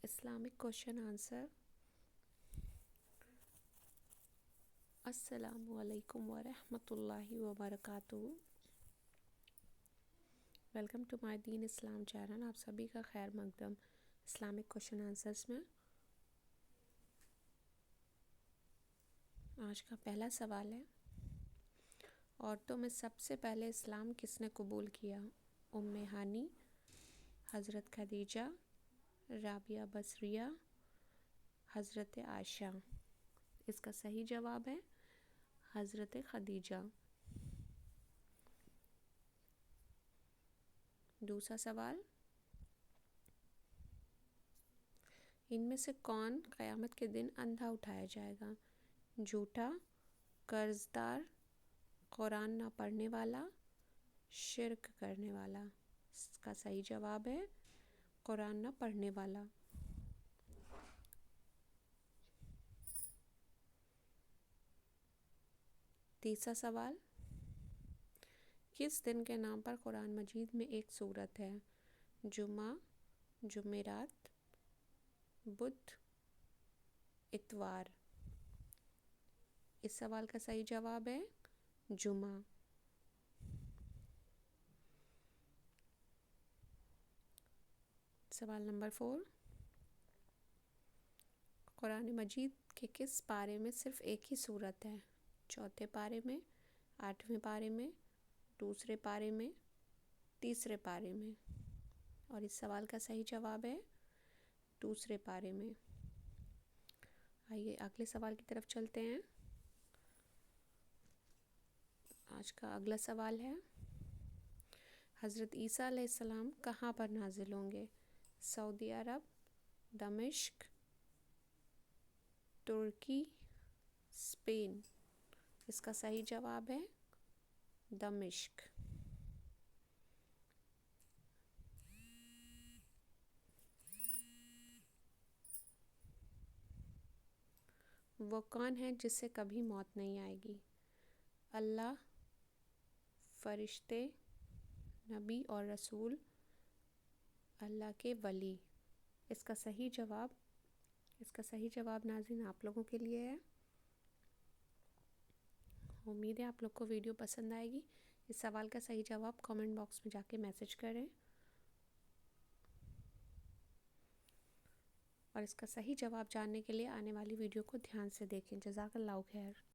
Islamic question answer. Assalamu alaikum wa rahmatullahi wa barakatuh. Welcome to my Deen Islam channel. आप सभी का खैर मकदम Islamic question answers में। आज का पहला सवाल है, औरतों में सबसे पहले इस्लाम किसने कबूल किया? उम्मे हानी, हज़रत खदीजा, राबिया बसरिया, हज़रत आयशा। इसका सही जवाब है हज़रत खदीजा। दूसरा सवाल, इनमें से कौन क़यामत के दिन अंधा उठाया जाएगा? झूठा, कर्जदार, कुरान ना पढ़ने वाला, शिर्क करने वाला। इसका सही जवाब है कुरान ना पढ़ने वाला। तीसरा सवाल, किस दिन के नाम पर कुरान मजीद में एक सूरत है? जुमा, जुमेरात, बुध, इतवार। इस सवाल का सही जवाब है जुमा। सवाल नंबर 4, कुरान मजीद के किस पारे में सिर्फ एक ही सूरत है? चौथे पारे में, 8वें पारे में, दूसरे पारे में, तीसरे पारे में। और इस सवाल का सही जवाब है दूसरे पारे में। आइए अगले सवाल की तरफ चलते हैं। आज का अगला सवाल है, हज़रत ईसा अलैहिस्सलाम कहाँ पर नाजिल होंगे? सऊदी अरब, दमिश्क, तुर्की, स्पेन। इसका सही जवाब है दमिश्क। वो कौन है जिससे कभी मौत नहीं आएगी? अल्लाह, फरिश्ते, नबी और रसूल, अल्लाह के वली। इसका सही जवाब नाज़रीन आप लोगों के लिए है। उम्मीद है आप लोग को वीडियो पसंद आएगी। इस सवाल का सही जवाब कमेंट बॉक्स में जाके मैसेज करें और इसका सही जवाब जानने के लिए आने वाली वीडियो को ध्यान से देखें। जज़ाकल्लाहु खैर।